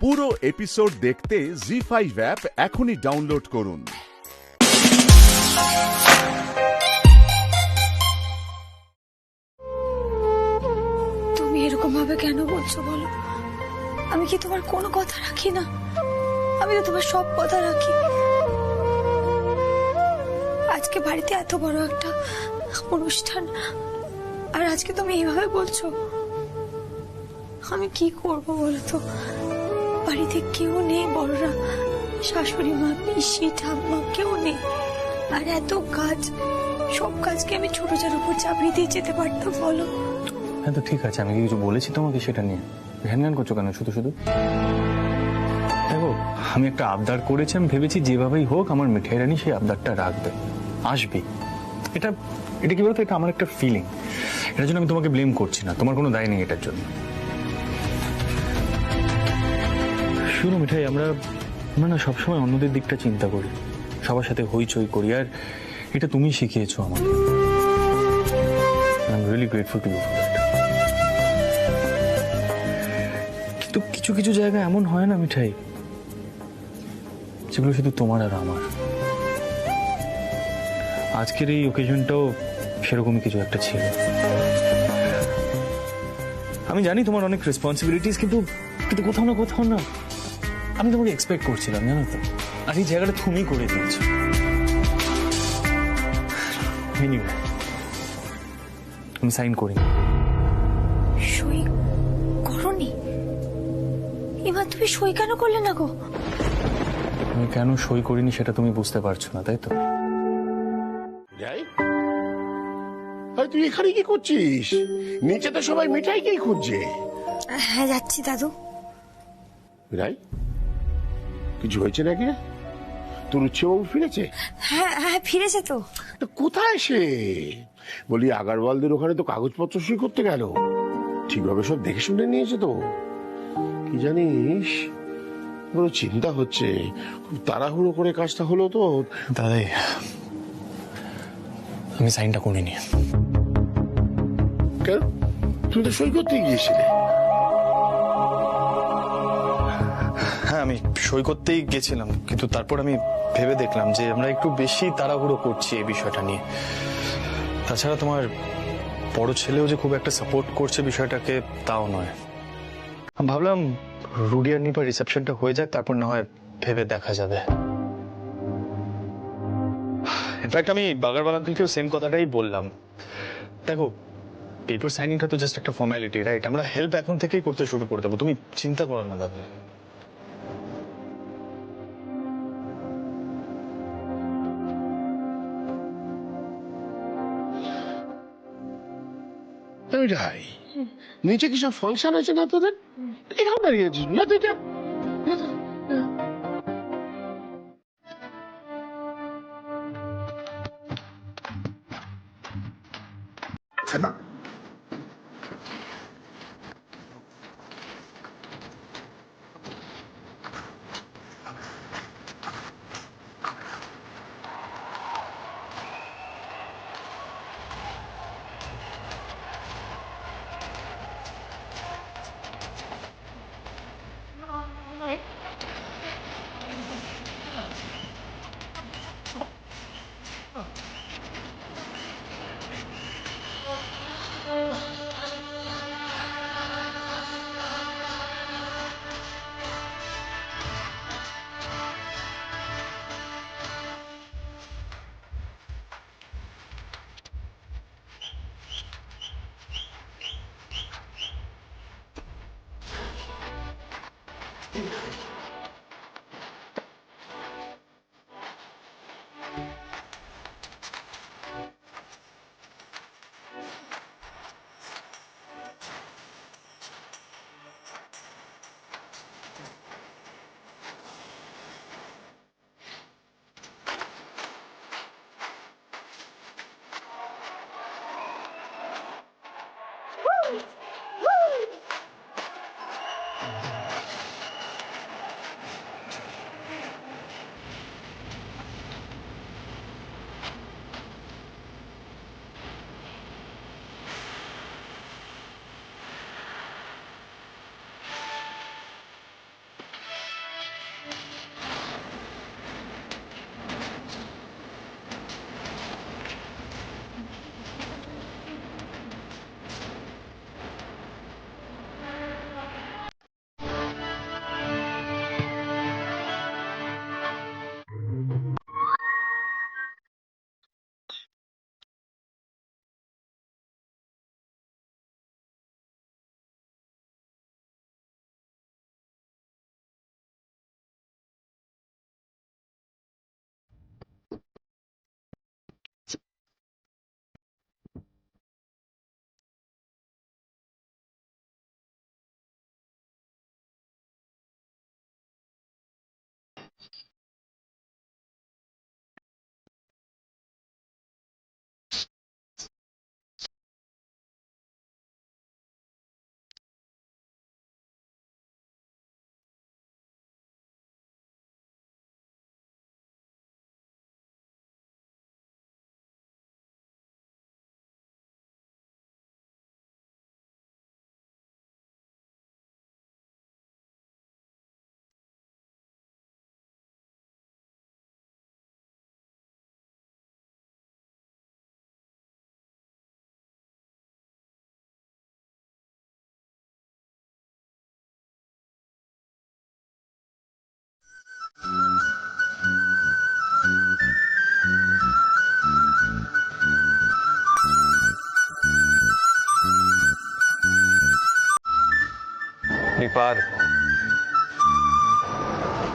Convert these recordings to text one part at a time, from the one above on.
পুরো এপিসোড দেখতে জি5 অ্যাপ এখনই ডাউনলোড করুন। তুমি এরকম ভাবে কেন বলছো বলো? আমি কি তোমার কোনো কথা রাখি না? আমি তো তোমার সব কথা রাখি। আজকে বাড়িতে এত বড় একটা অনুষ্ঠান, আর আজকে তুমি এইভাবে বলছো। আমি কি করব বলো তো? বাড়িতে কেউ নেই, বড়রা, শাশুড়ি মা, পিসি, ঠাম্মা কেউ নেই। আর এত কাজ, সব কাজকে আমি ছোট যার উপর চাপিয়ে দিয়ে যেতে পারতাম বলো? হ্যাঁ তো ঠিক আছে, আমি কি কিছু বলেছি তোমাকে সেটা নিয়ে? ঘ্যান করছো কেন শুধু শুধু? দেখো, আমি একটা আবদার করেছি, আমি ভেবেছি যেভাবেই হোক আমার মিঠাই রানী সেই আবদারটা রাখবে, আসবে। এটা এটা কি বলতো, এটা আমার একটা ফিলিং। এটার জন্য আমি তোমাকে ব্লেম করছি না, তোমার কোনো দায় নেই এটার জন্য। শুনো মিঠাই, আমরা না সবসময় অন্যদের দিকটা চিন্তা করি, সবার সাথে হইচই করি, আর এটা তুমি শিখিয়েছো আমাকে। I am really grateful to you for that. কিন্তু কিছু কিছু জায়গা এমন হয় না মিঠাই, যেগুলো শুধু তোমার আর আমার। আজকের এই ওকেশনটাও সেরকমই কিছু একটা ছিল। আমি জানি তোমার অনেক রেসপন্সিবিলিটিস, কিন্তু কিন্তু কোথাও না আমি তোমাকে এক্সপেক্ট করছিলাম, জানো তো। আর এই জায়গাটা তুমি করে দিয়েছো। Anyway, আমি সাইন করিনি। সই করনি? এবার তুমি সই কেন করলে না গো? আমি কেন সই করিনি সেটা তুমি বুঝতে পারছো না, তাই তো? তুই এখানে কি করছিস? নিচে তো সবাই মিঠাইকেই খুঁজছে। হ্যাঁ যাচ্ছি দাদু। মিঠাই, কিছু হয়েছে নাকি? তোর উচ্ছেবাবু ফিরেছে? হ্যাঁ হ্যাঁ ফিরেছে তো। তা কোথায় সে? বলি আগারওয়ালদের ওখানে তো কাগজপত্র সই করতে গেল, ঠিকভাবে সব দেখে শুনে নিয়েছে তো? কি জানিস, বড় চিন্তা হচ্ছে, খুব তাড়াহুড়ো করে কাজটা হলো তো। দাদাই, আমি সাইনটা করিনি। কেন? তুই তো সই করতে গিয়েছিলে। হ্যাঁ, আমি সই করতেই গেছিলাম, কিন্তু তারপর আমি ভেবে দেখলাম যে আমরা একটু বেশি তাড়াহুড়ো করছি এই বিষয়টা নিয়ে। তাছাড়া তোমার বড় ছেলেও যে খুব একটা সাপোর্ট করছে বিষয়টাকে, তাও নয়। আমি ভাবলাম রুডি আর নিপার রিসেপশনটা হয়ে যাক, তারপর না হয় ভেবে দেখা যাবে। ইনফ্যাক্ট আমি বাগারওয়াল আঙ্কেলকেও সেম কথাটাই বললাম। দেখো, পেপার সাইনিংটা তো জাস্ট একটা ফর্মালিটি, রাইট? আমরা হেল্প এখন থেকেই করতে শুরু করে দেবো, তুমি চিন্তা করো না দাদা। মিঠাই, নিচে কি সব ফাংশন আছে না তোদের? এখানে দাঁড়িয়ে আছিস না তুই? না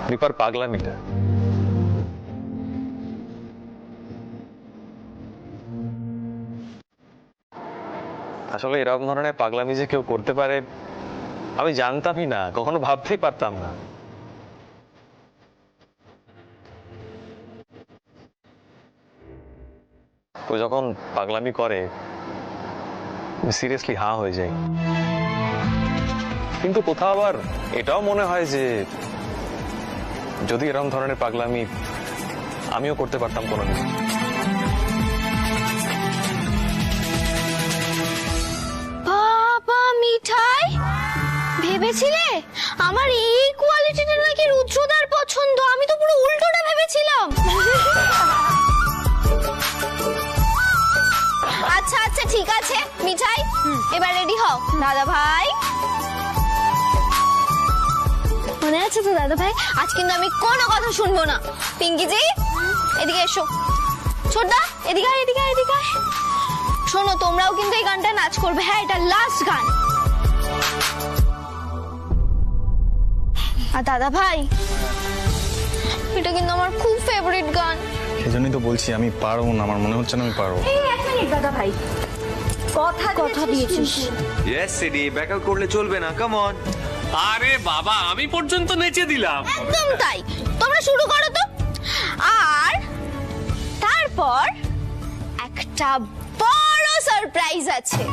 দীপার পাগলামিটা। আসলে এরকম ধরনের পাগলামি যে কেউ করতে পারে আমি জানতামই না, কখনো ভাবতেই পারতাম না। ও যখন পাগলামি করে সিরিয়াসলি হা হয়ে যায়, কিন্তু কোথাও আবার এটাও মনে হয় যে যদি এরকম ধরনের পাগলামি আমিও করতে পারতাম কোনোদিন। বাবা মিঠাই, ভেবেছিলে আমার এই কোয়ালিটিটা নাকি রুদ্রদার পছন্দ? আমি তো পুরো উল্টোটা ভেবেছিলাম। আচ্ছা আচ্ছা ঠিক আছে মিঠাই, এবার রেডি হও। দাদা ভাই, মনে আছে তো দাদা ভাই? আজ কিন্তু আমি কোনো কথা শুনবো না। পিঙ্কি জি এদিকে এসো। ছোটদা এদিকে আয়, এদিকে আয়, এদিকে আয়। শোনো, তোমরাও কিন্তু এই গানটা নাচ করবে। হ্যাঁ, এটা লাস্ট গান। আর দাদা ভাই, এটা কিন্তু আমার খুব ফেভারিট গান। সেজন্যই তো বলছি আমি পারবো না, আমার মনে হচ্ছে না আমি পারবো। এই এক মিনিট দাদা ভাই, কথা দিয়েছিস। ইয়েস সিডি, ব্যাকআউট করলে চলবে না, কাম অন। আরে বাবা, আমি পর্যন্ত নেচে দিলাম। একদম তাই, তোমরা শুরু করো তো। আর তারপর একটা বড় সারপ্রাইজ আছে।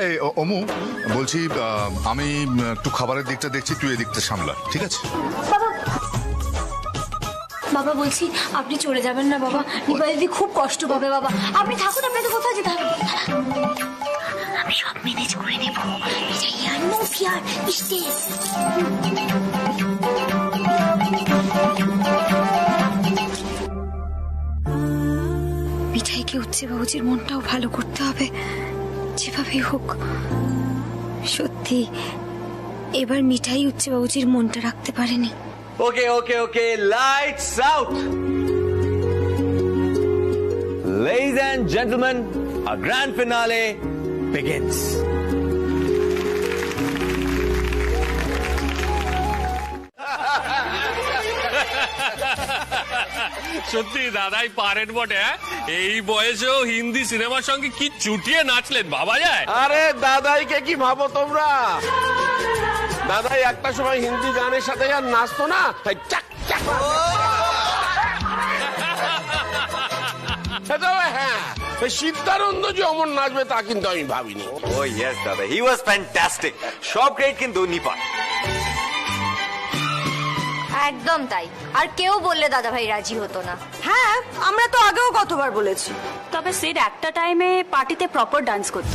এই অমু, বলছি আমি একটু খাবারের দিকটা দেখছি, তুই এই দিকটা সামলা, ঠিক আছে? বাবা বলছি আপনি চলে যাবেন না বাবা, নিপা দিদি খুব কষ্ট পাবে বাবা। আপনি থাকুন, আপনাকে কোথাও যেতে হবে। আমি সব ম্যানেজ করে নেব। এটা ইয়ার নো ফিয়ার স্টেজ। মিঠাইকে উচ্চে বাবুজির মনটাও ভালো করতে হবে যেভাবেই হোক। সত্যি এবার মিঠাই উচ্চে বাবুজির মনটা রাখতে পারেনি। Okay okay okay, lights out. Ladies and gentlemen, our grand finale begins. সত্যি দাদাই পারেন বটে। এই বয়সেও হিন্দি সিনেমার সঙ্গে কি চুটিয়ে নাচলেন, ভাবা যায়? আরে দাদাইকে কি ভাবো তোমরা? দাদাই একটা সময় হিন্দি গানের সাথে আর নাচতো না, তাই চাক চাক। হ্যাঁ, সিদ্ধানন্দ যে অমর নাচবে তা কিন্তু আমি ভাবিনি। Oh yes দাদা, he was fantastic. সব গ্রেট কিন্তু নিপা। একদম তাই। আর কেউ বললে দাদা ভাই রাজি হতো না। হ্যাঁ, আমরা তো আগেও কতবার বলেছি। তবে সিড একটা টাইমে পার্টিতে প্রপার ডান্স করত,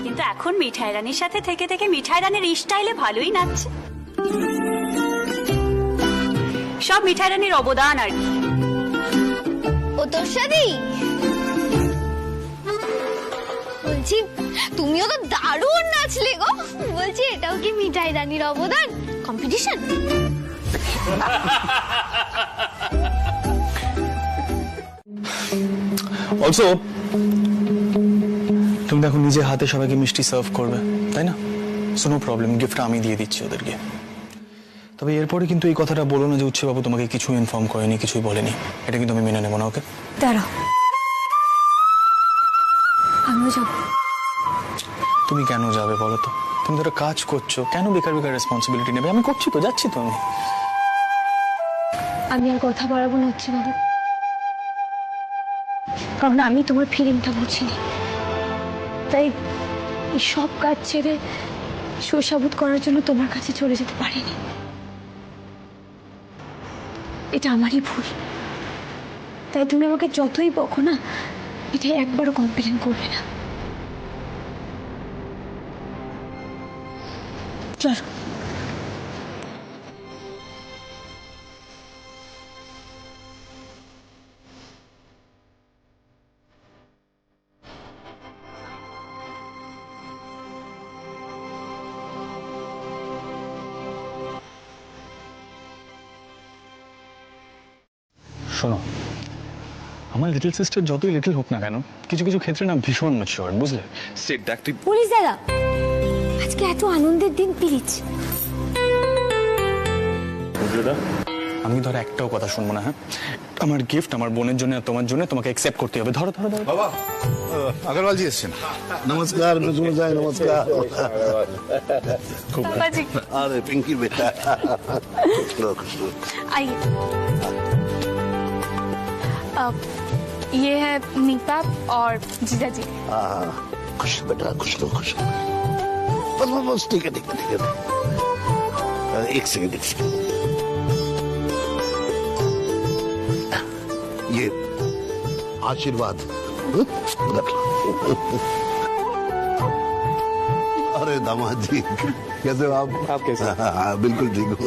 কিন্তু এখন মিঠাই রানীর সাথে থেকে থেকে মিঠাই রানীর স্টাইলে ভালোই নাচছে। সব মিঠাই রানীর অবদান আর কি। ও তোর সাথে বলছি তুমিও তো দারুণ নাচলে গো। বলছি এটাও কি মিঠাই রানীর অবদান? কম্পিটিশন। অলসো তুমি দেখো নিজের হাতে সবাইকে মিষ্টি সার্ভ করবে, তাই না? সো নো প্রবলেম, গিফটটা আমি দিয়ে দিচ্ছি ওদেরকে। তবে এরপরে কিন্তু এই কথাটা বলো না যে উচ্ছে বাবু তোমাকে কিছু ইনফর্ম করেনি, কিছুই বলেনি। এটা কিন্তু আমি মেনে নেবো না, ওকে? দাঁড়াও, আমিও যাবো। তুমি কেন যাবে বলো তো? তুমি ধরো কাজ করছো, কেন বেকার বেকার রেসপন্সিবিলিটি নেবে? আমি করছি তো, যাচ্ছি তো আমি। আমি আর কথা বাড়াবো না হচ্ছে বাবু, কারণ আমি তোমার ফিলিংটা বুঝিনি। তাই এই সব কাজ ছেড়ে সুসাবুত করার জন্য তোমার কাছে চলে যেতে পারিনি। এটা আমারই ভুল। তাই তুমি আমাকে যতই বকো না, এটা একবারও কমপ্লেন করবে না। চলো। শোনো, আমার লিটল সিস্টার যতই লিটল হোক না কেন, কিছু কিছু ক্ষেত্রে না ভীষণ ম্যাচিওর, বুঝলে? সিট দেখ তুই। পুলিশ দাদা, আজকে এত আনন্দের দিন, প্লিজ। আমি ধর একটাও কথা শুনবো না, হ্যাঁ? আমার গিফট আমার বোনের জন্য আর তোমার জন্য তোমাকে অ্যাকসেপ্ট করতে হবে। ধরো ধরো ধরো। বাবা আগরওয়াল জি এসছেন। नमस्कार मजाय, नमस्कार। पापा जी अरे पिंकी बेटा, आइए। ये है नीता और जीजा जी। खुश बेटा, खुश लो, खुश लो। बस ठीक है, ठीक है, ठीक है। एक सेकंड, एक सेकंड। ये आशीर्वाद रख लो। अरे दामाद जी, कैसे हो आप कैसे? हाँ, बिल्कुल ठीक हो।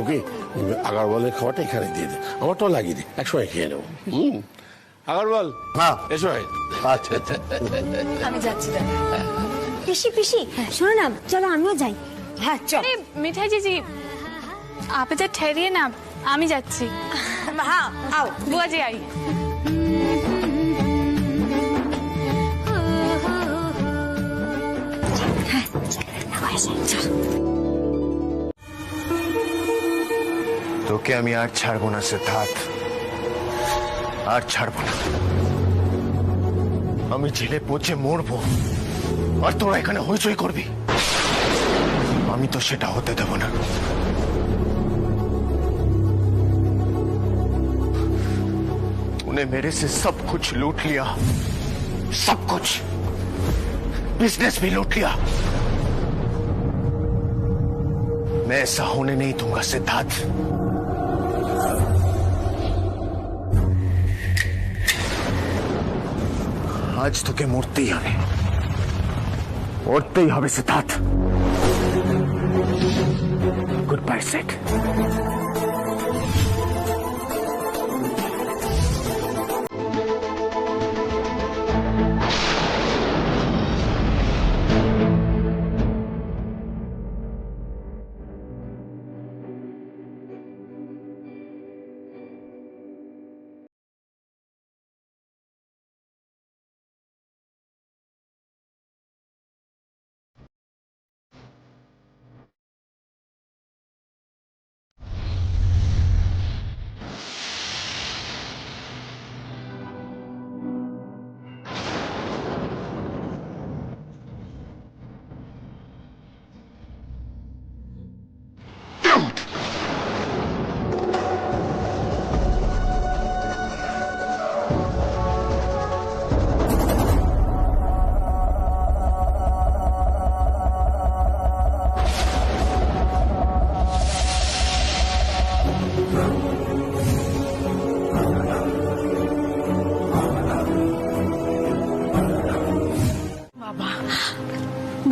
ওকে, আগারওয়ালের খাবারটা এখানে দিয়ে দে, আমারটাও লাগিয়ে দে, একসময় খেয়ে নেবো। আগারওয়াল, হ্যাঁ এসো। আচ্ছা আচ্ছা, আমি যাচ্ছি। পিসি পিসি, শোনো না, চলো আমিও যাই। হ্যাঁ চল। अरे मिठाई जी आप इधर ठहरिए ना, আমি যাচ্ছি। হ্যাঁ আও। बुआ जी आई। তোকে আমি আর ছাড়বো না সিদ্ধার্থ, আর ছাড়বো না। আমি জেলে পচে মরবো আর তোরা এখানে হইচই করবি, আমি তো সেটা হতে দেব না। तूने मेरे से सब कुछ लूट लिया, सब कुछ, बिजनेस भी लूट लिया। मैं ऐसा होने नहीं दूंगा सिद्धार्थ। आज তোকে মরতেই হবে, মরতেই হবে সিদ্ধার্থ। Good bye set.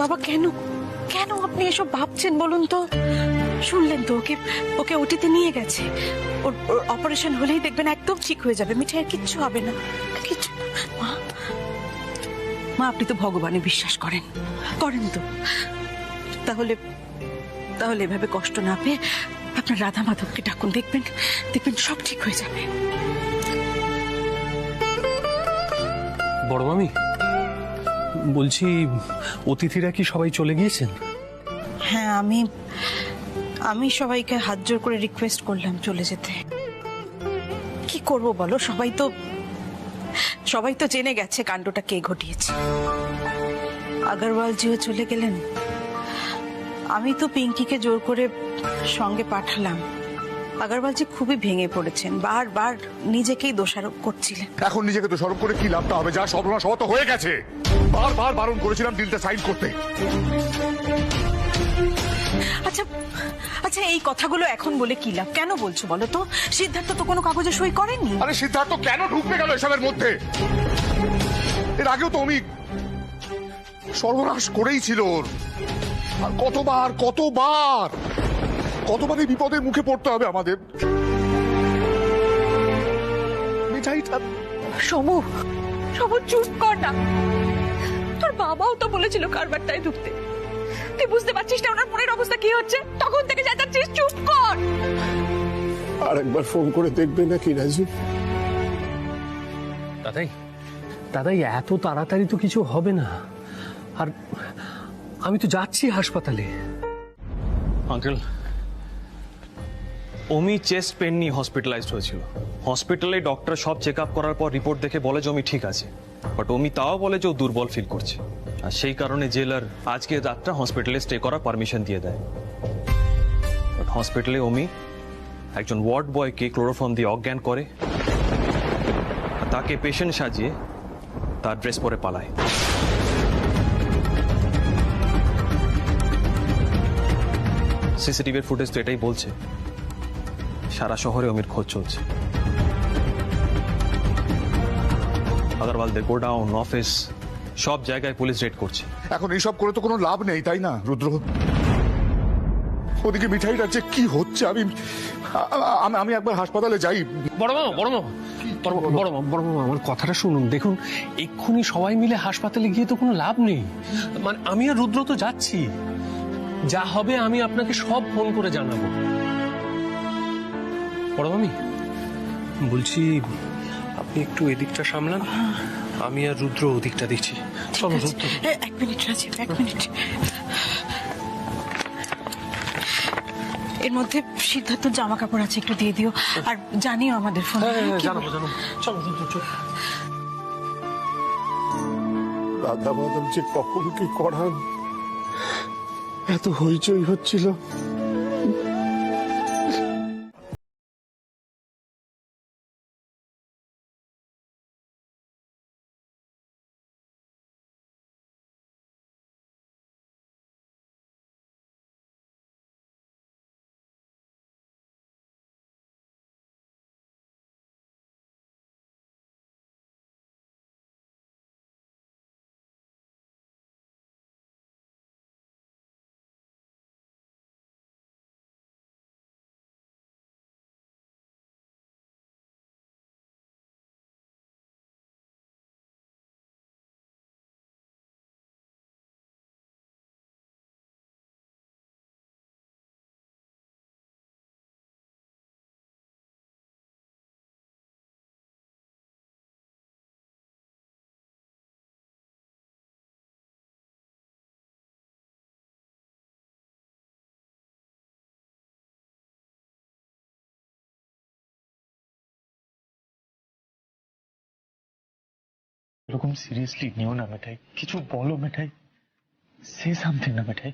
বাবা কেন কেন আপনি এসব ভাবছেন বলুন তো? শুনলেন তো, ওকে ওকে ওটিতে নিয়ে গেছে। ওর অপারেশন হলেই দেখবেন একদম ঠিক হয়ে যাবে, মিঠাইয়ের কিচ্ছু হবে না, কিচ্ছু। মা মা আপনি তো ভগবানে বিশ্বাস করেন, করেন তো? তাহলে তাহলে এভাবে কষ্ট না পেয়ে আপনার রাধা মাধবকে ডাকুন, দেখবেন দেখবেন সব ঠিক হয়ে যাবে। বড় মামি বলছি, অতিথিরা কি সবাই চলে গিয়েছেন? হ্যাঁ, আমি সবাইকে হাত জোর করে রিকোয়েস্ট করলাম চলে যেতে। কি করব বলো, সবাই তো জেনে গেছে কাণ্ডটা কে ঘটিয়েছে। আগরওয়াল জিও চলে গেলেন, আমি তো পিঙ্কিকে জোর করে সঙ্গে পাঠালাম। আগরওয়ালজি খুবই ভেঙে পড়েছেন, বারবার নিজেকেই দোষারোপ করছিলেন। এখন নিজেকে তো সরব করে কি লাভটা হবে? যা সর্বনাশ হওয়া তো হয়ে গেছে। বারবার বারণ করেছিলাম ডিলটা সাইন করতে। আচ্ছা আচ্ছা, এই কথাগুলো এখন বলে কি লাভ? কেন বলছো বলো তো? সিদ্ধার্থ তো কোনো কাগজে সই করেননি। আরে সিদ্ধার্থ কেন ঢুকতে গেল এসবের মধ্যে? এর আগেও তো আমি সর্বনাশ করেই ছিল ওর। আর কতবার এই বিপদের মুখে পড়তে হবে আমাদের? মিঠাইটা সমু চুপ কর না। তোর বাবাও তো বলেছিল কারবারটায় ঢুকতে। তুই বুঝতে পারছিস না ওনার মনের অবস্থা কি হচ্ছে? তখন থেকে যাচ্ছিস, চুপ কর। আর একবার ফোন করে দেখবে নাকি রাজু? দাদাই এত তাড়াতাড়ি তো কিছু হবে না। আর আমি তো যাচ্ছি হাসপাতালে। আঙ্কেল, অমি চেস্ট পেন নিয়ে হসপিটালাইজড হয়েছিল। হসপিটালে ডক্টর সব চেক আপ করার পর রিপোর্ট দেখে বলে যে অমি ঠিক আছে, বাট অমি তাও বলে যে ও দুর্বল ফিল করছে। আর সেই কারণে জেলার আজকে রাতটা হসপিটালে স্টে করার পারমিশন দিয়ে দেয়। বাট হসপিটালে অমি একজন ওয়ার্ড বয়কে ক্লোরোফর্ম দিয়ে অজ্ঞান করে, তাকে পেশেন্ট সাজিয়ে তার ড্রেস পরে পালায়। সিসিটিভির ফুটেজ তো এটাই বলছে, সারা শহরে অমির খোঁজ চলছে। আগরওয়ালদের গোডাউন, অফিস, সব জায়গায় পুলিশ রেড করছে। এখন এইসব করে তো কোনো লাভ নেই, তাই না রুদ্র? ওদিকে মিঠাই রাজ্যে কি হচ্ছে? আমি একবার হাসপাতালে যাই। বড় মামা আমার কথাটা শুনুন। দেখুন, এক্ষুনি সবাই মিলে হাসপাতালে গিয়ে তো কোনো লাভ নেই। মানে আমি আর রুদ্র তো যাচ্ছি, যা হবে আমি আপনাকে সব ফোন করে জানাবো। বড় মামি বলছি, আপনি একটু এদিকটা সামলান, আমি আর রুদ্র ওদিকটা দেখছি। চলো রুদ্র। এক মিনিট রাজীব, এক মিনিট। এর মধ্যে সিদ্ধার্থর জামা কাপড় আছে, একটু দিয়ে দিও। আর জানিও আমাদের ফোন। জানাবো। চলো চলো। দাদা বাদাম যে কখন কি করান, এত হইচই হচ্ছিল। এরকম সিরিয়াসলি নিও না মিঠাই, কিছু বলো মিঠাই, সে সামথিং না মিঠাই।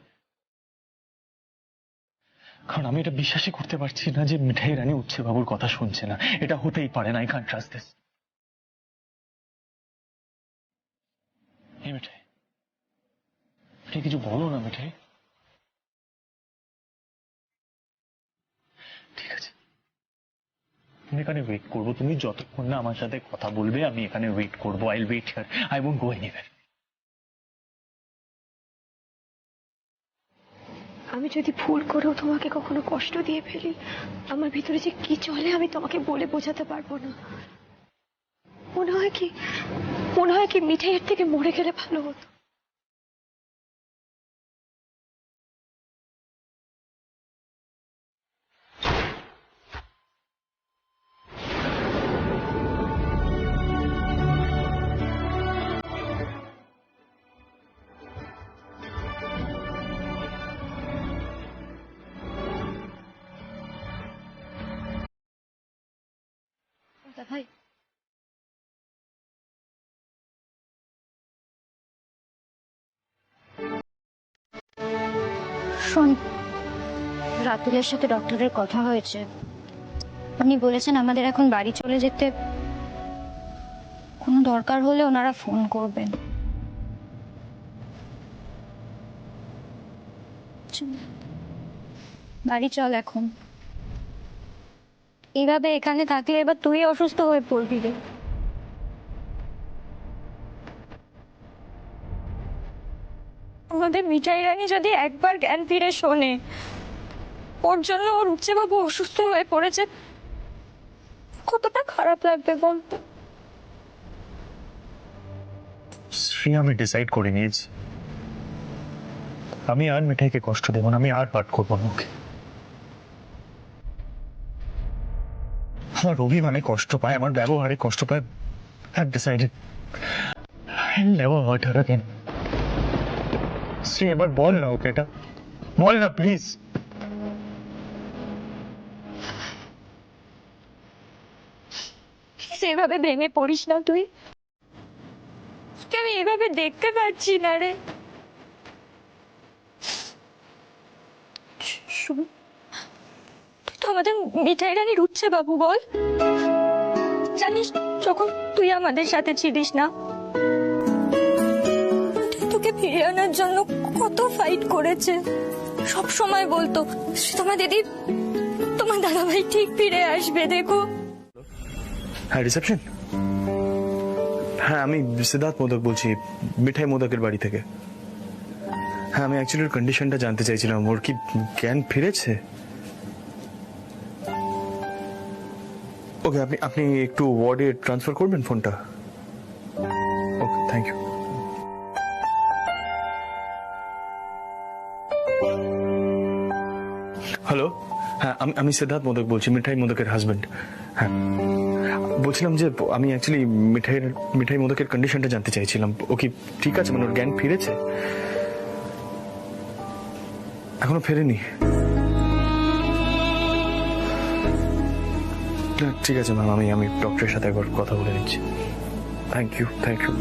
কারণ আমি এটা বিশ্বাসই করতে পারছি না যে মিঠাই রানী উচ্ছে বাবুর কথা শুনছে না। এটা হতেই পারে না। I can't trust this. এই মিঠাই, কিছু বলো না মিঠাই। ঠিক আছে, আমি এখানে ওয়েট করবো। তুমি যতক্ষণ না আমার সাথে কথা বলবে আমি এখানে ওয়েট করবো। I will wait here, I won't go anywhere. আমি যদি ভুল করেও তোমাকে কখনো কষ্ট দিয়ে ফেলি, আমার ভিতরে যে কি চলে আমি তোমাকে বলে বোঝাতে পারবো না। মনে হয় কি মিঠাইয়ের থেকে মরে গেলে ভালো হতো। ভাই, শোন, রাতুলের সাথে ডক্টরের কথা হয়েছে। উনি বলেছেন আমাদের এখন বাড়ি চলে যেতে, কোনো দরকার হলে ওনারা ফোন করবেন। বাড়ি চল এখন। এইভাবে এখানে থাকলে এবার তুই অসুস্থ হয়ে পড়বি রে। আমাদের মিঠাই রানী যদি একবার জ্ঞান ফিরে শোনে, ওর জন্য ওর উচ্চে বাবু অসুস্থ হয়ে পড়েছে, কতটা খারাপ লাগবে বলতো। শ্রী, আমি ডিসাইড করে নিয়েছি আমি আর মিঠাইকে কষ্ট দেবো না, আমি আর পাঠ করবো না ওকে। আমার অভিমানে কষ্ট পায়, আমার ব্যবহারে কষ্ট পায়। I've decided I'll never hurt her again. Shri, এবার বল না ওকে এটা, বল না প্লিজ। সেভাবে ভেঙে পড়িস না তুই, আমি এভাবে দেখতে পাচ্ছি না রে। তো আমাদের মিঠাই রানীর উচ্ছে বাবু বল, জানিস যখন তুই আমাদের সাথে ছিলিস না, তোকে ফিরিয়ে আনার জন্য কত ফাইট করেছে। সব সময় বলতো তোমার দিদি, তোমার দাদাভাই ঠিক ফিরে আসবে, দেখো। হ্যাঁ, রিসেপশন। হ্যাঁ, আমি সিদ্ধার্থ মোদক বলছি, মিঠাই মোদকের বাড়ি থেকে। হ্যাঁ, আমি অ্যাকচুয়ালি ওর কন্ডিশনটা জানতে চাইছিলাম, ওর কি জ্ঞান ফিরেছে? ওকে, আপনি একটু ওয়ার্ডে ট্রান্সফার করবেন ফোনটা। ওকে, থ্যাংক ইউ। হ্যালো, হ্যাঁ, আমি সিদ্ধার্থ মোদক বলছি, মিঠাই মোদকের হাজবেন্ড। হ্যাঁ, বলছিলাম যে আমি অ্যাকচুয়ালি মিঠাই মোদকের কন্ডিশনটা জানতে চাইছিলাম। ও কি ঠিক আছে, মানে ওর জ্ঞান ফিরেছে? এখনো ফেরেনি? ঠিক আছে ম্যাম, আমি ডক্টরের সাথে একবার কথা বলে নিচ্ছি। Thank you, thank you.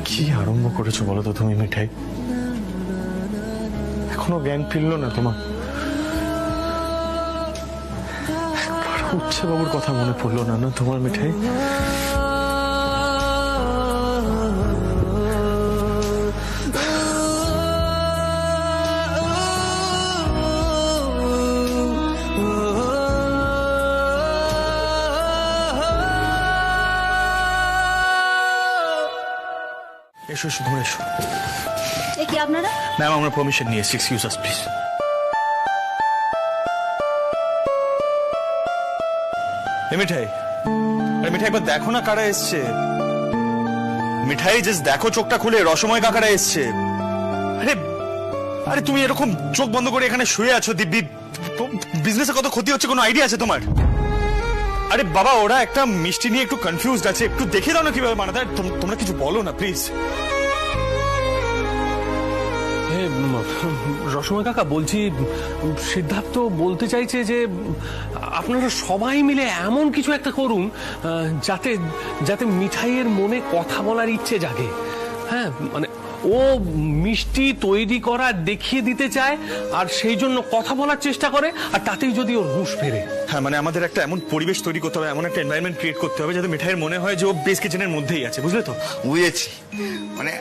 কি আরম্ভ করেছো বলো তো তুমি মিঠাই? এখনো জ্ঞান ফিরলো না তোমার? উচ্ছে বাবুর কথা মনে পড়লো না না তোমার মিঠাই? এসো এসো, তোমরা এসো। কি আপনারা? ম্যাম, আমরা পারমিশন নিয়েছি, এক্সকিউজ আস প্লিজ। মিঠাই, আরে মিঠাই, একবার দেখো না কারা এসছে। মিঠাই, জাস্ট দেখো চোখটা খুলে, রসময় কাকারা এসছে। আরে আরে তুমি এরকম চোখ বন্ধ করে এখানে শুয়ে আছো দিব্যি, বিজনেসে কত ক্ষতি হচ্ছে কোনো আইডিয়া আছে তোমার? আরে বাবা, ওরা একটা মিষ্টি নিয়ে একটু কনফিউজড আছে, একটু দেখে দাও না কিভাবে বানাতে হয়। তোমরা কিছু বলো না প্লিজ। রসময় কাকা, বলছি সিদ্ধার্থ বলতে চাইছে যে আপনারা সবাই মিলে এমন কিছু একটা করুন যাতে যাতে মিঠাইয়ের মনে কথা বলার ইচ্ছে জাগে। হ্যাঁ, মানে ও মিষ্টি তৈরি করা দেখিয়ে দিতে চায়, আর সেই জন্য কথা বলার চেষ্টা করে, আর তাতেই যদি ওর হুঁশ ফেরে। হ্যাঁ, মানে আমাদের একটা এমন পরিবেশ তৈরি করতে হবে, এমন একটা এনভায়রনমেন্ট ক্রিয়েট করতে হবে যাতে মিঠাইয়ের মনে হয় যে ও বেস কিচেনের মধ্যেই আছে, বুঝলে তো? বুঝেছি। মানে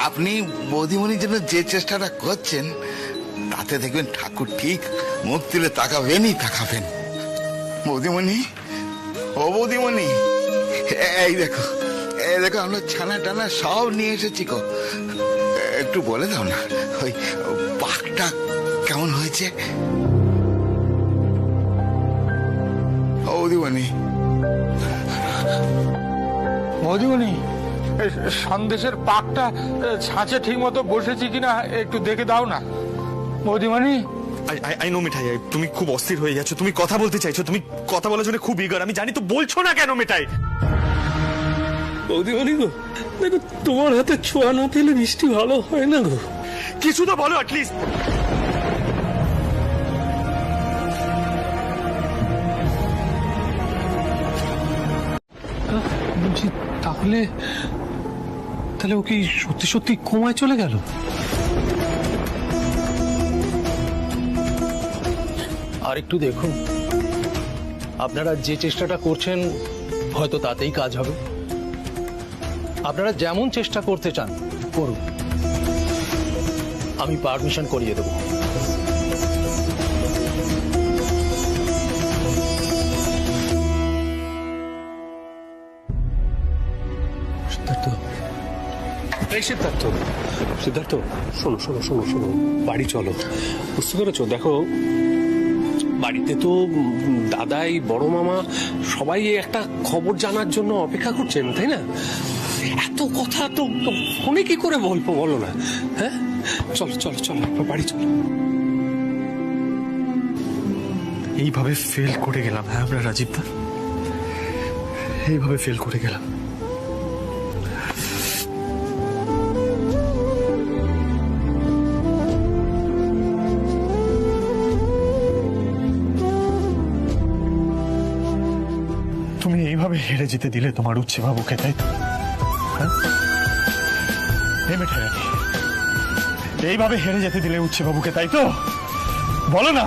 আপনি বৌদিমণির জন্য যে চেষ্টাটা করছেন, তাতে দেখবেন ঠাকুর ঠিক মুখ তুলে তাকাবেনই তাকাবেন। বৌদিমণি, ও বৌদিমণি, এই দেখো, এই দেখো, আমরা ছানা টানা সব নিয়ে এসেছি গো। একটু বলে দাও না, ওই পাকটা কেমন হয়েছে? বৌদিমণি, বৌদিমণি, সন্দেশের পাকটা ছাঁচে ঠিক মতো বসেছি কিনা একটু দেখে দাও না বৌদিমণি। আই নো মিঠাই, তুমি খুব অস্থির হয়ে যাচ্ছ, তুমি কথা বলতে চাইছো, তুমি কথা বলার জন্য খুব ইগার, আমি জানি, তো বলছো না কেন মিঠাই? বৌদিমণি গো, দেখো তোমার হাতে ছোঁয়া না পেলে মিষ্টি ভালো হয় না গো। কিছু তো বলো অ্যাটলিস্ট। বলছি তাহলে তাহলে ও কি সত্যি সত্যি কোমায় চলে গেল? আর একটু দেখুন, আপনারা যে চেষ্টাটা করছেন হয়তো তাতেই কাজ হবে। আপনারা যেমন চেষ্টা করতে চান করুন, আমি পারমিশন করিয়ে দেব। এই সিদ্ধার্থ, সিদ্ধার্থ, শোনো শোনো শোনো শোনো, বাড়ি চলো। বুঝতে পেরেছো? দেখো, বাড়িতে তো দাদাই, বড় মামা সবাই একটা খবর জানার জন্য অপেক্ষা করছেন, তাই না? এত কথা তো ফোনে কি করে বলবো বলো না? হ্যাঁ, চলো চলো চলো, বাড়ি চলো। এইভাবে ফেল করে গেলাম। হ্যাঁ আমরা রাজীব দা, এইভাবে ফেল করে গেলাম। তুমি এইভাবে হেরে যেতে দিলে তোমার উচ্ছে বাবুকে, তাই তো? এইভাবে হেরে যেতে দিলে উচ্ছে বাবুকে, তাই তো? বলো না।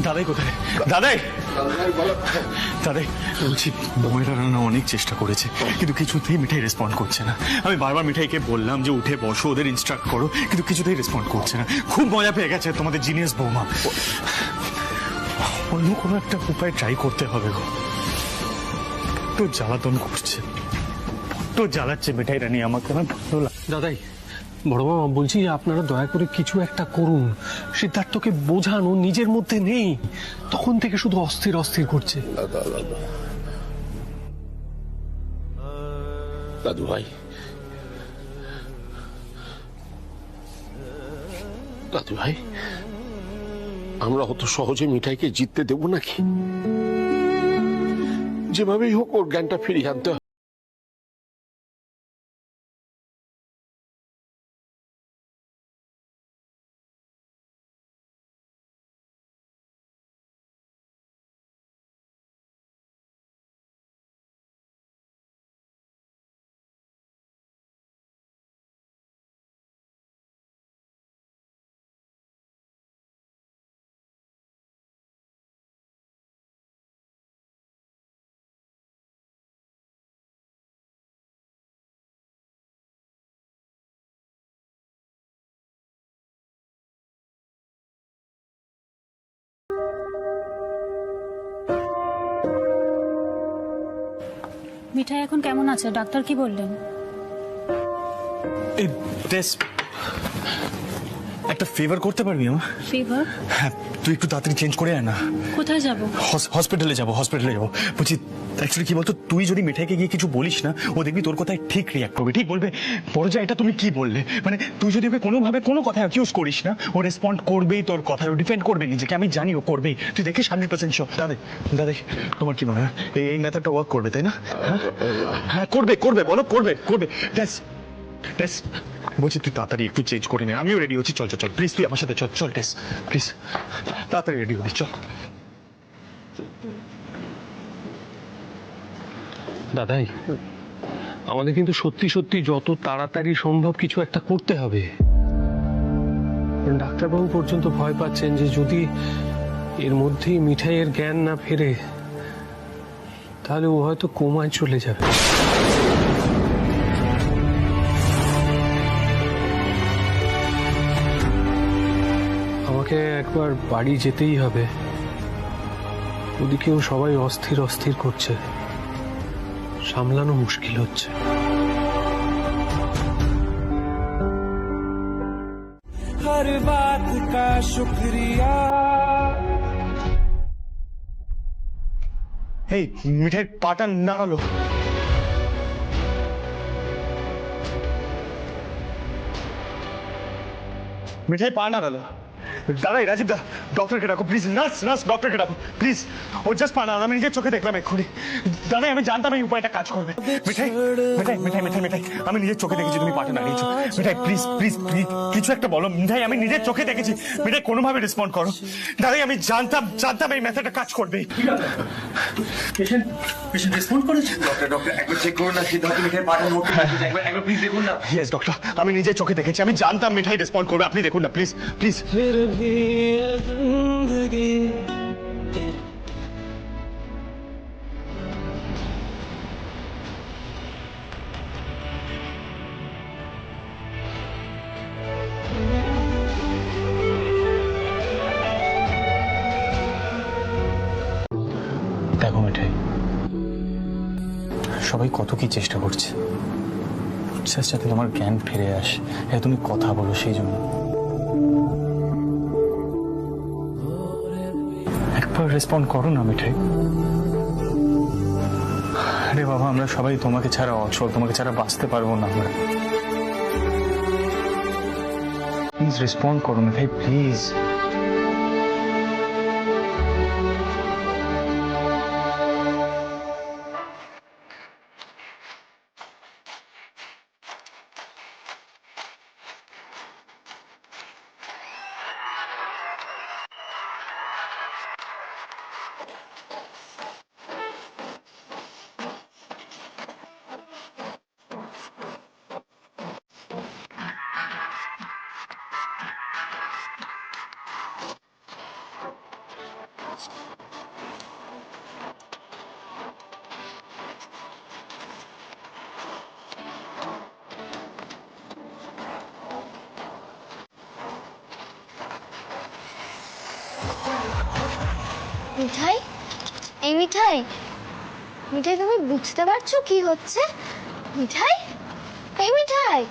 দাদাই কোথায়? দাদাই, দাদাই বলছি, ময়রা রানা অনেক চেষ্টা করেছে কিন্তু কিছুতেই মিঠাই রেসপন্ড করছে না। আমি বারবার মিঠাইকে বললাম যে উঠে বসো, ওদের ইনস্ট্রাক্ট করো, কিন্তু কিছুতেই রেসপন্ড করছে না। খুব মজা পেয়ে গেছে তোমাদের জিনিয়াস বৌমা। অন্য কোনো একটা উপায় ট্রাই করতে হবে গো। তো জ্বালাতন করছে, তো জ্বালাচ্ছে মিঠাই রানী আমাকে। দাদাই, বড় মামা বলছি, আপনারা দয়া করে কিছু একটা করুন। সিদ্ধার্থকে বোঝানো নিজের মধ্যে নেই, তখন থেকে শুধু অস্থির অস্থির করছে। দাদু ভাই, দাদু ভাই, আমরা অত সহজে মিঠাইকে জিততে দেব নাকি? যেভাবেই হোক ওর জ্ঞানটা ফিরিয়ে আনতে হবে। মিঠাই এখন কেমন আছে? ডাক্তার কি বললেন? একটা ফেভার করতে পারবি আমার? ফিভার? হ্যাঁ, তুই একটু তাড়াতাড়ি চেঞ্জ করে আয় না। কোথায় যাব? হসপিটালে যাবো, হসপিটালে যাবো। বলছি অ্যাকচুয়ালি কি বলতো, তুই যদি মিঠাইকে গিয়ে কিছু বলিস না, ও দেখবি তোর কথায় ঠিক রিয়াক্ট করবে, ঠিক বলবে পরজা এটা তুমি কি বললে। মানে তুই যদি ওকে কোনোভাবে কোনো কথা অ্যাকিউজ করিস না, ও রেসপন্ড করবেই তোর কথায়, ও ডিফেন্ড করবে নিজেকে, আমি জানি ও করবেই। তুই দেখিস 100% শিওর। দাদা তোমার কি মনে হয় এই মেথডটা ওয়ার্ক করবে, তাই না? হ্যাঁ করবে, করবে, বলো করবে, করবে। টেস বলছি তুই তাড়াতাড়ি একটু চেঞ্জ করে নে, আমিও রেডি হচ্ছি। চল চল চল প্লিজ, তুই আমার সাথে চল। চল টেস প্লিজ, তাড়াতাড়ি রেডি হবি, চল। দাদাই, আমাদের কিন্তু সত্যি সত্যি যত তাড়াতাড়ি সম্ভব কিছু একটা করতে হবে। ডাক্তারবাবু পর্যন্ত ভয় পাচ্ছেন যে যদি এর মধ্যেই মিঠাইয়ের জ্ঞান না ফেরে তাহলে ও হয়তো কোমায় চলে যাবে। আমাকে একবার বাড়ি যেতেই হবে, ওদিকেও সবাই অস্থির অস্থির করছে, সামলানো মুশকিল হচ্ছে। हर बात का शुक्रिया। এই মিঠাইয়ের পাটা নাড়ালো। মিঠাই পা নাড়ালো। দাদাই, রাজীব দা, ডক্টরকে ডাকো প্লিজ। নার্স, নার্স, ডক্টরকে ডাকো প্লিজ। ও জাস্ট পা নাড়ালো, আমি নিজের চোখে দেখলাম এক্ষুনি। দাদাই, আমি জানতাম এই উপায়টা কাজ করবে। মিঠাই মিঠাই মিঠাই মিঠাই মিঠাই, আমি নিজের চোখে দেখেছি তুমি পাটা নাড়িয়েছো। মিঠাই প্লিজ প্লিজ প্লিজ কিছু একটা বলো। মিঠাই, আমি নিজের চোখে দেখেছি। মিঠাই কোনোভাবে রেসপন্ড করো। দাদাই, আমি জানতাম জানতাম এই মেথডটা কাজ করবে। পেশেন্ট রেসপন্ড করেছে। ডক্টর একবার চেক করুন না, সিদ্ধার্থ মিঠাই পাটা নোট একবার প্লিজ দেখুন না। ইয়েস ডক্টর, আমি নিজের চোখে দেখেছি, আমি জানতাম মিঠাই রেসপন্ড করবে। আপনি দেখুন না প্লিজ প্লিজ। দেখো মিঠাই, সবাই কত কি চেষ্টা করছে যাতে তোমার জ্ঞান ফিরে আসে, তুমি কথা বলো, সেই জন্য একবার রেসপন্ড করো না মিঠাই। আরে বাবা, আমরা সবাই তোমাকে ছাড়া অচল, তোমাকে ছাড়া বাঁচতে পারবো না আমরা। প্লিজ রেসপন্ড করো মিঠাই, প্লিজ। মিঠাই, এই মিঠাই, মিঠাই তুমি বুঝতে পারছো কি হচ্ছে? মিঠাই, এই মিঠাই।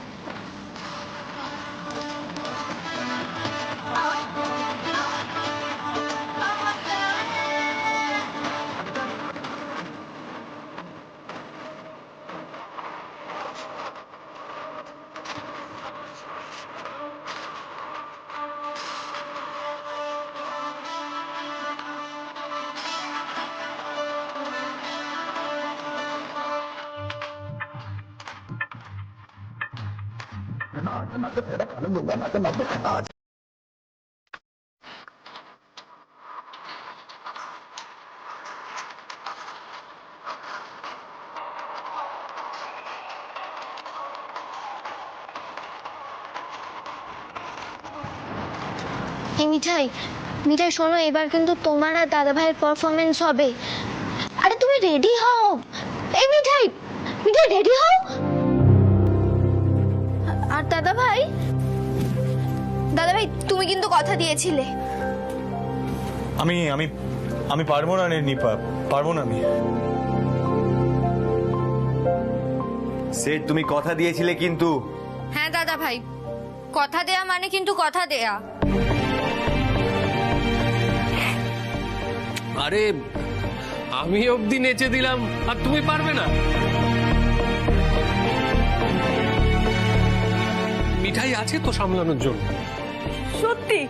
মিঠাই, মিঠাই শোনো, এবার কিন্তু তোমার আর দাদা ভাইয়ের পারফরমেন্স হবে। আরে তুমি রেডি হও। এই মিঠাই, মিঠাই রেডি হও। আর দাদা ভাই, দাদা ভাই তুমি কিন্তু কথা দিয়েছিলে। আমি আমি আমি পারবো না নিপা, পারবো না আমি। সেট তুমি কথা দিয়েছিলে কিন্তু। হ্যাঁ দাদা ভাই, কথা দেয়া মানে কিন্তু কথা দেয়া। আরে আমি অবধি নেচে দিলাম আর তুমি পারবে না? মিঠাই আছে তো সামলানোর জন্য। সত্যি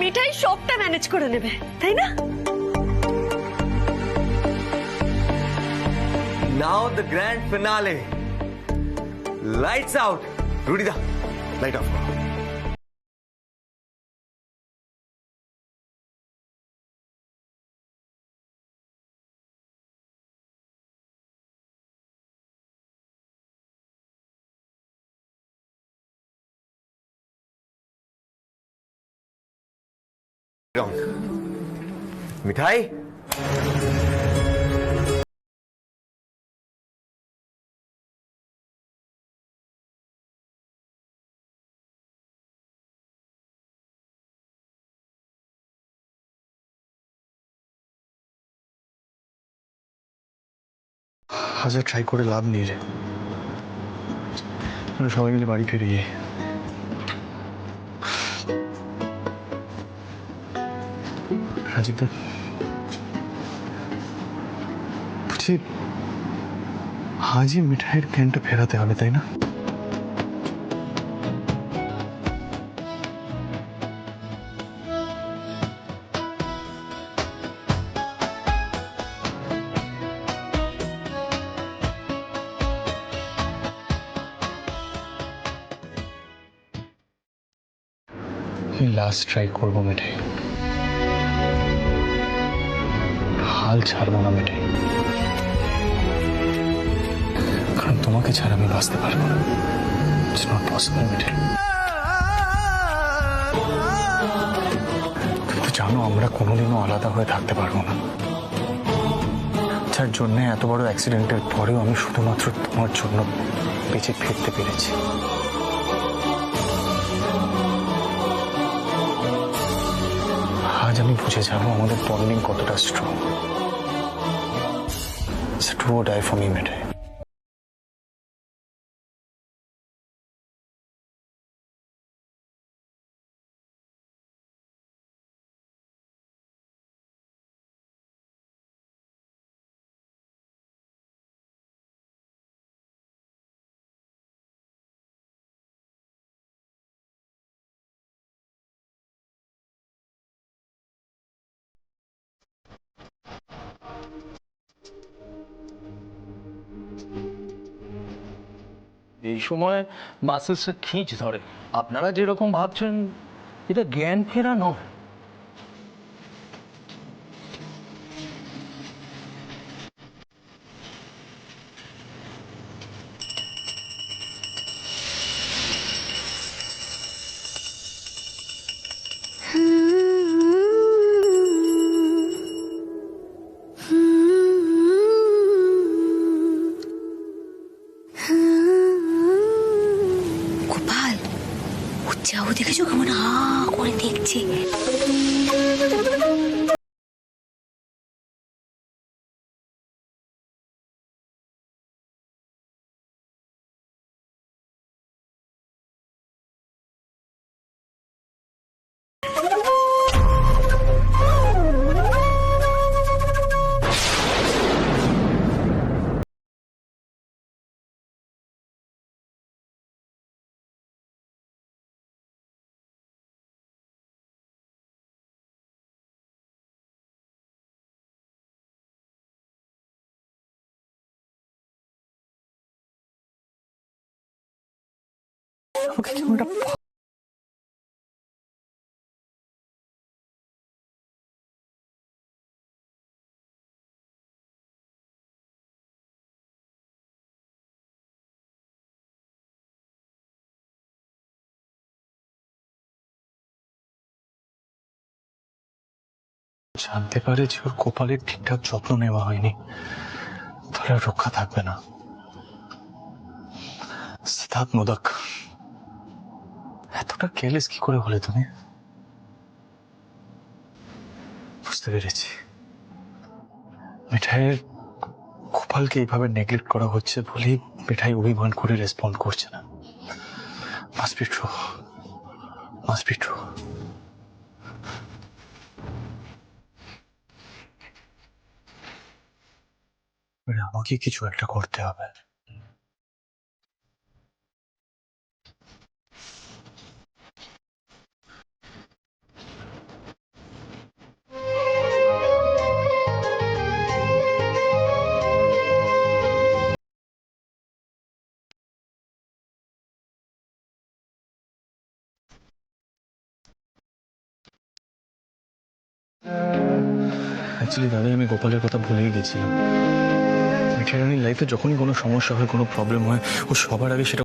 মিঠাই সবটা ম্যানেজ করে নেবে, তাই না? Now the grand finale. Lights out. Rudida, light off. মিঠাই, হাজার ট্রাই করে লাভ নেই রে, সবাই মিলে বাড়ি ফিরে গিয়ে রাজীব দা বলছি, আজই মিঠাইয়ের ক্যানটা ফেরাতে হবে, তাই না? লাস্ট ট্রাই করবো মিঠাই, হাল ছাড়বো না মিঠাই, কারণ তোমাকে ছাড়া আমি বাঁচতে পারবো না। ইটস নট পসিবল মিঠাই। তুমি তো জানো আমরা কোনোদিনও আলাদা হয়ে থাকতে পারবো না, যার জন্য এত বড় অ্যাক্সিডেন্টের পরেও আমি শুধুমাত্র তোমার জন্য বেঁচে ফিরতে পেরেছি। আজ আমি বুঝে যাবো আমাদের বন্ডিং কতটা strong. do or die for me, মিঠাই। এই সময় মাসেলসে খিঁচ ধরে। আপনারা যেরকম ভাবছেন এটা জ্ঞান ফেরা নয়। গোপাল উচ্চাও দেখেছো কেমন হা করে দেখছে। আমাকে কেমন জানতে পারে যে ওর কপালের ঠিকঠাক যত্ন নেওয়া হয়নি, তাহলে আর রক্ষা থাকবে না। সিদ্ধার্থ মোদক, এতটা কেয়ারলেস কি করে হলে তুমি? বুঝতে পেরেছি মিঠাইয়ের কপালকে এইভাবে নেগলেক্ট করা হচ্ছে বলেই মিঠাই অভিমান করে রেসপন্ড করছে না। Must be true, must be true. আমাকে কিছু একটা করতে হবে। অ্যাকচুয়ালি দাদা, আমি গোপালের কথা ভুলেই গেছিলাম। মিঠাই রানীর লাইফে যখনই কোনো সমস্যা হয়, কোনো প্রবলেম হয়, ও সবার আগে সেটা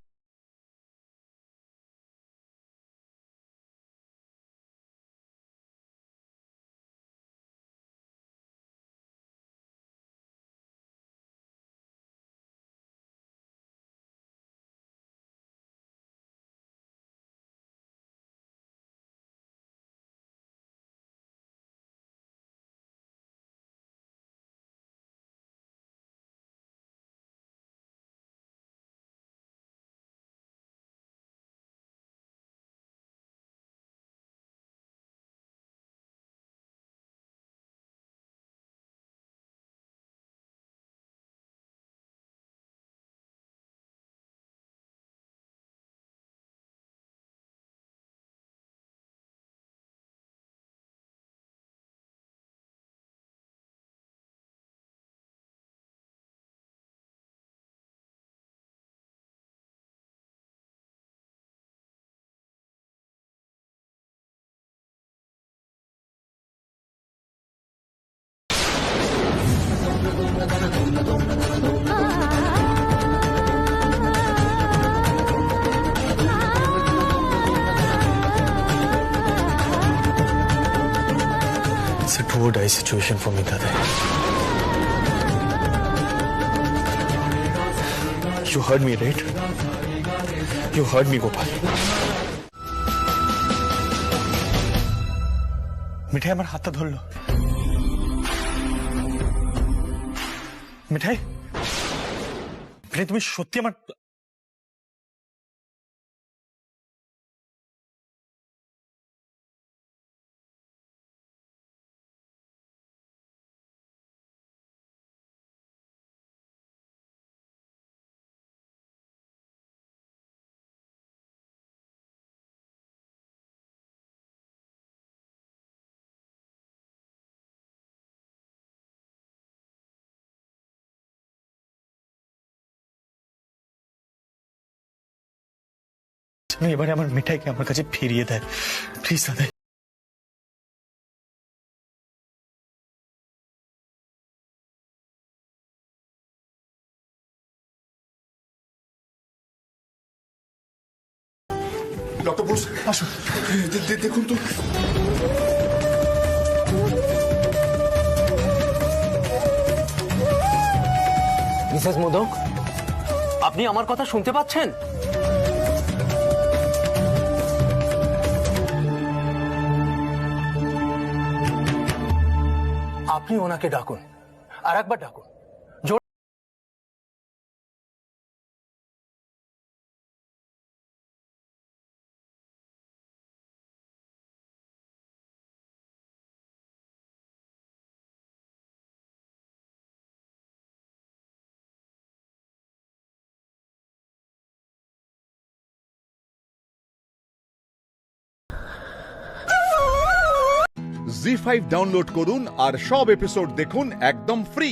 It's a do or die situation for me, Dada. You heard me, right? You heard me, Gopal. মিঠাই আমার হাতটা ধরলো। মিঠাই মানে তুমি সত্যি আমার এবারে আমার মিঠাইকে আমার কাছে ফিরিয়ে দেয় প্লিজ দাদা। ডক্টর বোস আসুন, দেখুন তো। মিসেস মোদক, আপনি আমার কথা শুনতে পাচ্ছেন? আপনি ওনাকে ডাকুন, আর একবার ডাকুন। জি5 ডাউনলোড করুন আর সব এপিসোড দেখুন একদম ফ্রি।